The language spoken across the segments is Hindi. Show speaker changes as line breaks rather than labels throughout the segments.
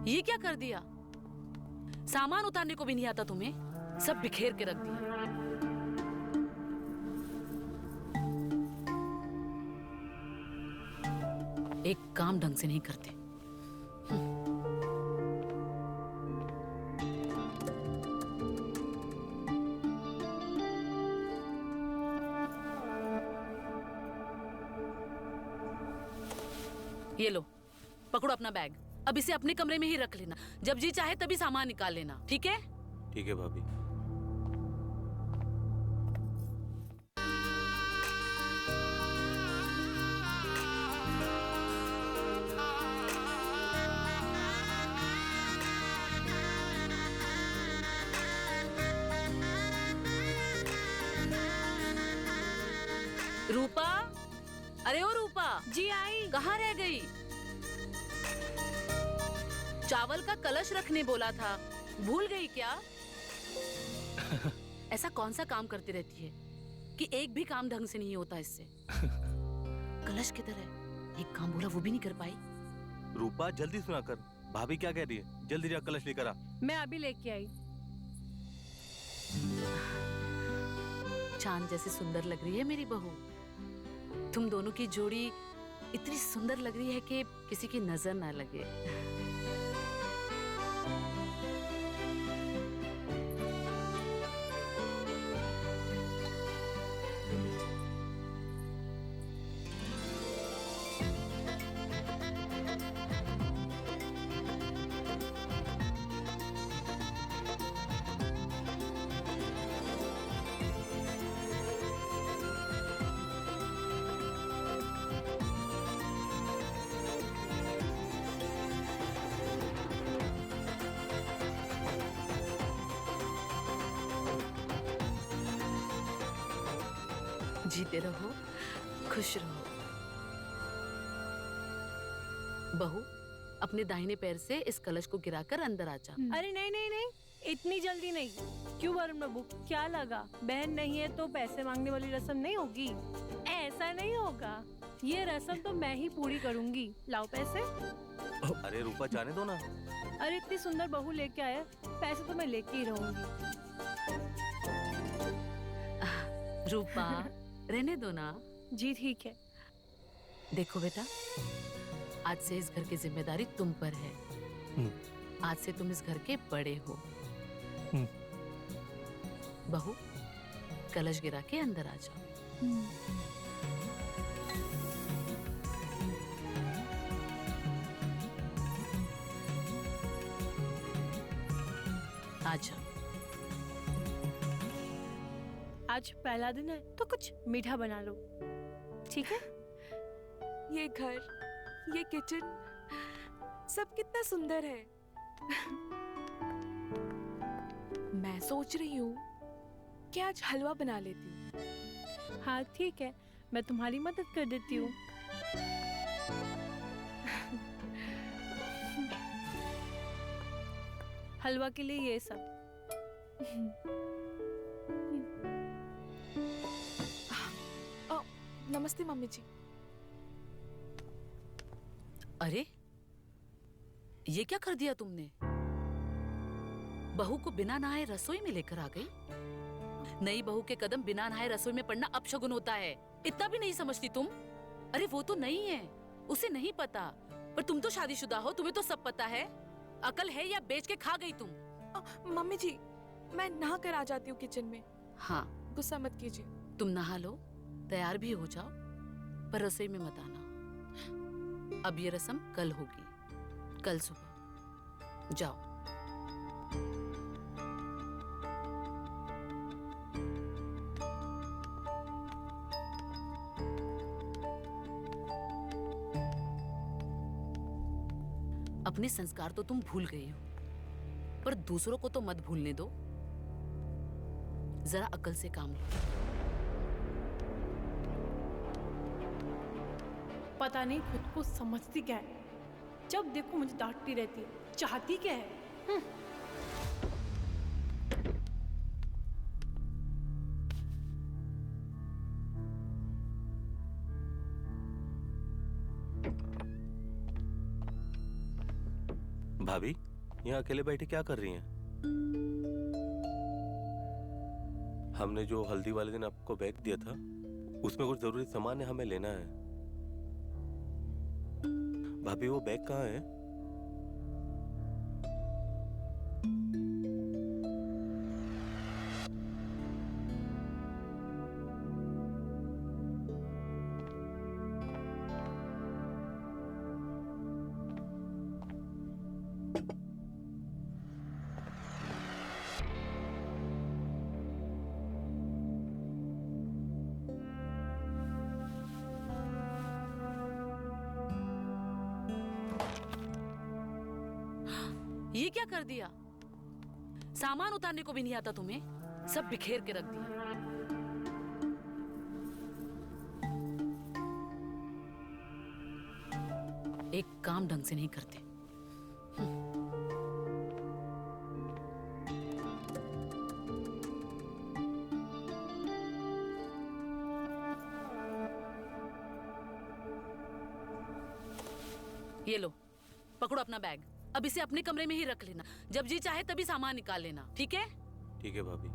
ये क्या कर दिया? सामान उतारने को भी नहीं आता तुम्हें? सब बिखेर के रख दिया। एक काम ढंग से नहीं करते। ये लो, पकड़ो अपना बैग। अब इसे अपने कमरे में ही रख लेना। जब जी चाहे तभी सामान निकाल लेना, ठीक है?
ठीक है भाभी।
रूपा, अरे ओ रूपा
जी आई।
कहाँ रह गई? चावल का कलश रखने बोला था, भूल गई क्या? ऐसा कौन सा काम करती रहती है कि एक भी काम ढंग से नहीं होता इससे। कलश किधर है? एक काम बोला वो भी नहीं कर पाई।
रूपा जल्दी सुना कर, भाभी क्या कह रही है? जल्दी जा कलश लेकर आ।
मैं अभी लेके आई।
चांद जैसी सुंदर लग रही है मेरी बहू। तुम दोनों की जोड़ी इतनी सुंदर लग रही है कि किसी की नजर ना लगे। जीते रहो, खुश रहो। बहू, अपने दाहिने पैर से इस कलश को गिराकर अंदर आ जा।
अरे नहीं नहीं नहीं, इतनी जल्दी नहीं। क्यों वरुण बाबू, क्या लगा बहन नहीं है तो पैसे मांगने वाली रस्म नहीं होगी? ऐसा नहीं होगा, ये रस्म तो मैं ही पूरी करूंगी। लाओ पैसे।
अरे रूपा जाने दो ना।
अरे इतनी सुंदर बहू लेके आया, पैसे तो मैं लेके ही रहूंगी।
रूपा रहने दो ना।
जी ठीक है।
देखो बेटा, आज से इस घर की जिम्मेदारी तुम पर है। आज से तुम इस घर के बड़े हो। बहू, कलश गिरा के अंदर आ जाओ। आ जाओ।
आज पहला दिन है तो कुछ मीठा बना लो, ठीक है?
ये घर, ये किचन, सब कितना सुंदर है। मैं सोच रही हूँ कि आज हलवा बना लेती हूँ।
हाँ ठीक है, मैं तुम्हारी मदद कर देती हूँ। हलवा के लिए ये सब।
नमस्ते मम्मी जी।
अरे ये क्या कर दिया तुमने? बहू को बिना नहाए रसोई में लेकर आ गई। नई बहू के कदम बिना नहाए रसोई में पड़ना अपशगुन होता है। इतना भी नहीं समझती तुम? अरे वो तो नहीं है, उसे नहीं पता, पर तुम तो शादीशुदा हो, तुम्हें तो सब पता है। अकल है या बेच के खा गई तुम?
मम्मी जी, मैं नहा कर आ जाती हूँ किचन में।
हाँ,
गुस्सा मत कीजिए।
तुम नहा लो, तैयार भी हो जाओ, पर रसोई में मत आना। अब ये रस्म कल होगी, कल सुबह। जाओ। अपने संस्कार तो तुम भूल गई हो, पर दूसरों को तो मत भूलने दो। जरा अकल से काम लो।
पता नहीं खुद को समझती क्या है, जब देखो मुझे डांटती रहती है। चाहती क्या है?
भाभी यहाँ अकेले बैठे क्या कर रही हैं? हमने जो हल्दी वाले दिन आपको बैग दिया था उसमें कुछ जरूरी सामान है, हमें लेना है। भाभी वो बैग कहाँ है?
ये क्या कर दिया? सामान उतारने को भी नहीं आता तुम्हें? सब बिखेर के रख दिया। एक काम ढंग से नहीं करते। ये लो, पकड़ो अपना बैग। अब इसे अपने कमरे में ही रख लेना, जब जी चाहे तभी सामान निकाल लेना, ठीक है?
ठीक है भाभी।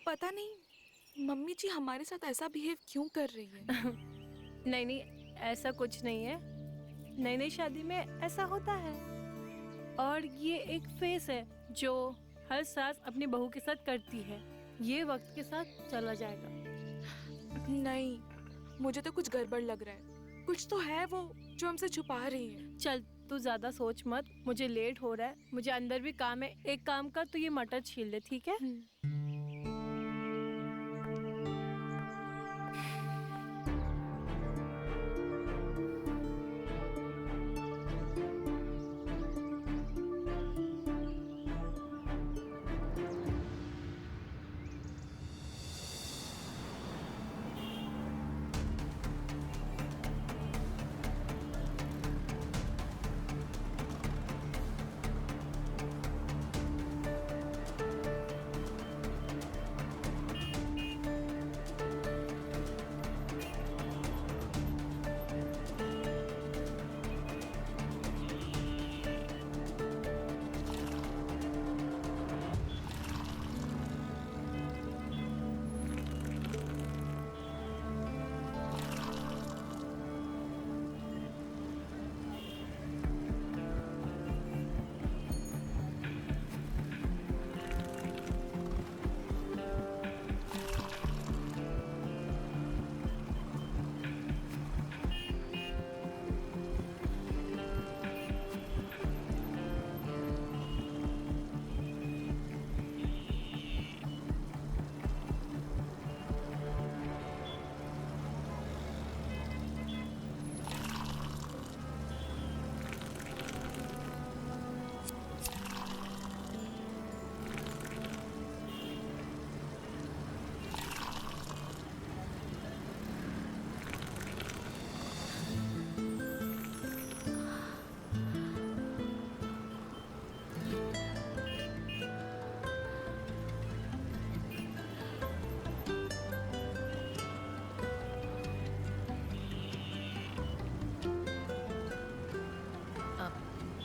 पता नहीं मम्मी जी हमारे साथ ऐसा बिहेव क्यों कर रही है।
नहीं नहीं, ऐसा कुछ नहीं है। नई नई शादी में ऐसा होता है, और ये एक फेस है जो हर सास अपनी बहू के साथ करती है। ये वक्त के साथ चला जाएगा।
नहीं, मुझे तो कुछ गड़बड़ लग रहा है। कुछ तो है वो जो हमसे छुपा रही है।
चल तू ज्यादा सोच मत, मुझे लेट हो रहा है, मुझे अंदर भी काम है। एक काम कर, तू ये मटर छील ले, ठीक है?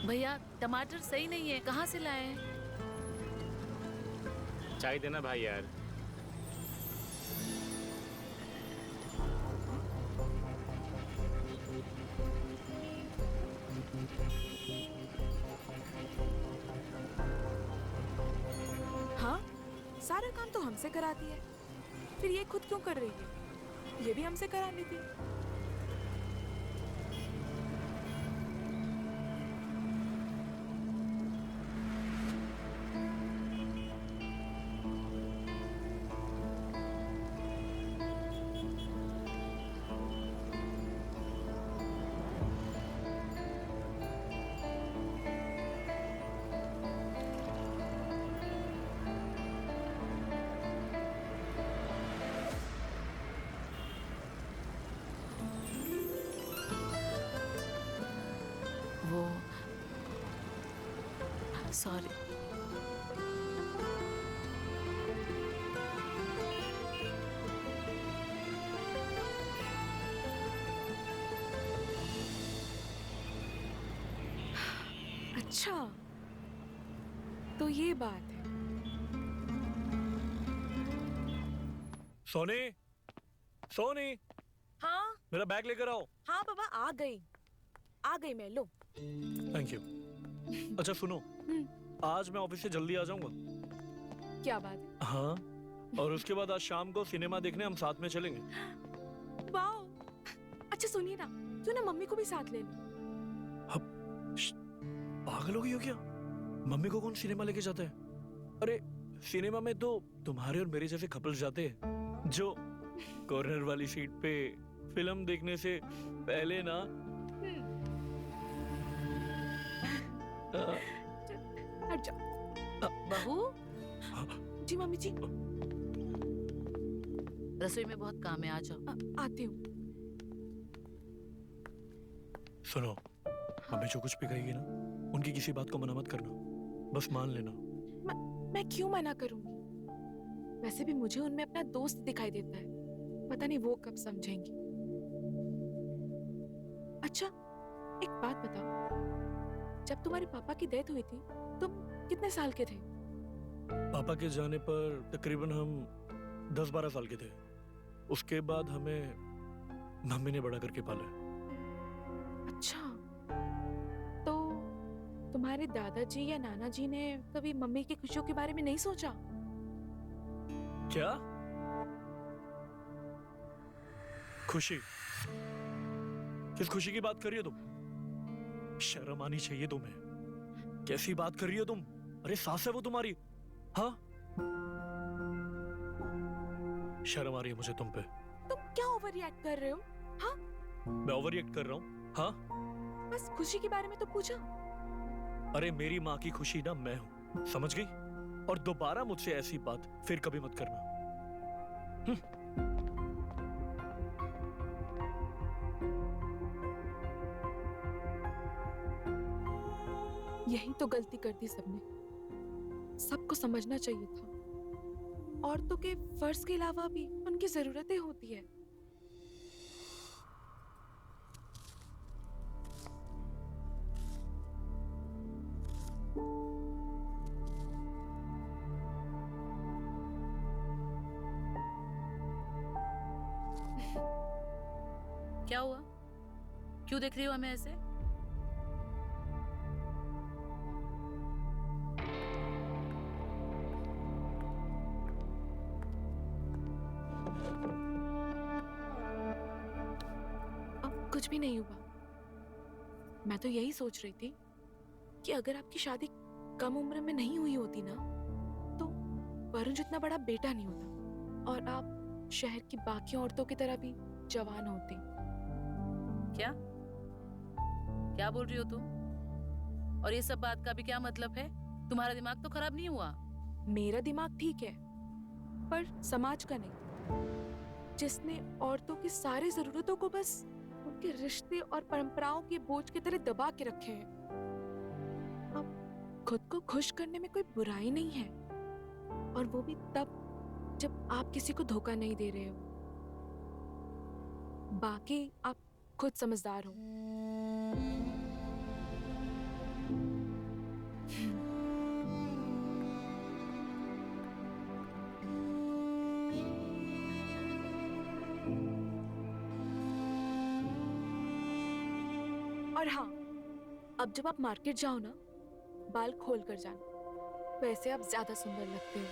भैया टमाटर सही नहीं है, कहाँ से लाए?
चाय देना भाई यार।
सारा काम तो हमसे कराती है, फिर ये खुद क्यों कर रही है? ये भी हमसे करा लेती।
वो सॉरी।
अच्छा, तो ये बात है।
सोनी, सोनी,
हाँ
मेरा बैग लेकर आओ।
हाँ बाबा, आ गई मैं। लो।
Thank you. अच्छा सुनो, आज मैं ऑफिस से जल्दी आ जाऊंगा।
क्या बात है?
हाँ, और उसके बाद आज शाम को सिनेमा देखने हम साथ में चलेंगे।
वाओ। अच्छा सुनिए ना, क्यों ना मम्मी को भी साथ ले लो।
पागल हो गई हो क्या? मम्मी को कौन सिनेमा लेके जाता है? अरे सिनेमा में तो तुम्हारे और मेरे जैसे कपल्स जाते हैं, जो कॉर्नर वाली सीट पे फिल्म देखने से पहले ना
हट जाओ।
बहू,
जी मम्मी जी।
रसोई में बहुत काम है, आ जाओ।
आती हूँ।
सुनो, मम्मी जो कुछ भी कहेगी ना, उनकी किसी बात को मना मत करना, बस मान लेना।
मैं क्यों मना करूंगी? वैसे भी मुझे उनमें अपना दोस्त दिखाई देता है, पता नहीं वो कब समझेंगी। अच्छा, एक बात बताओ, जब तुम्हारे पापा की डेथ हुई थी तुम कितने साल के थे?
पापा के जाने पर तकरीबन हम 10-12 साल के थे। उसके बाद हमें मम्मी ने बड़ा करके पाला।
अच्छा, तो तुम्हारे दादाजी या नाना जी ने कभी मम्मी की खुशियों के बारे में नहीं सोचा?
क्या? खुशी? किस खुशी की बात कर रही हो तुम? शर्म आनी चाहिए तुम्हें। कैसी बात कर रही हो तुम? अरे सास है वो तुम्हारी। हाँ, शर्म आ रही है मुझे तुम पे।
तुम क्या ओवर रिएक्ट कर रहे हो? हाँ,
मैं ओवर रिएक्ट कर रहा हूँ? हाँ,
बस खुशी के बारे में तो पूछा।
अरे मेरी माँ की खुशी ना मैं हूँ, समझ गई? और दोबारा मुझसे ऐसी बात फिर कभी मत करना।
यही तो गलती कर दी सबने। सबको समझना चाहिए था, औरतों के फर्ज के अलावा भी उनकी जरूरतें होती है।
क्या हुआ? क्यों देख रही हो हमें ऐसे?
अब कुछ भी नहीं हुआ। मैं तो यही सोच रही थी कि अगर आपकी शादी कम उम्र में नहीं हुई होती ना, तो वरुण जितना बड़ा बेटा नहीं होता और आप शहर की बाकी औरतों की तरह भी जवान होती।
क्या क्या बोल रही हो तुम? और ये सब बात का भी क्या मतलब है? तुम्हारा दिमाग तो खराब नहीं हुआ?
मेरा दिमाग ठीक है, पर समाज का नहीं, जिसने औरतों की सारी जरूरतों को बस उनके रिश्ते और परंपराओं के बोझ की तरह दबा के रखे हैं। अब खुद को खुश करने में कोई बुराई नहीं है, और वो भी तब जब आप किसी को धोखा नहीं दे रहे हो। बाकी आप खुद समझदार हो। और हाँ, अब जब आप मार्केट जाओ ना, बाल खोल कर जाना, वैसे आप ज्यादा सुंदर लगते हो।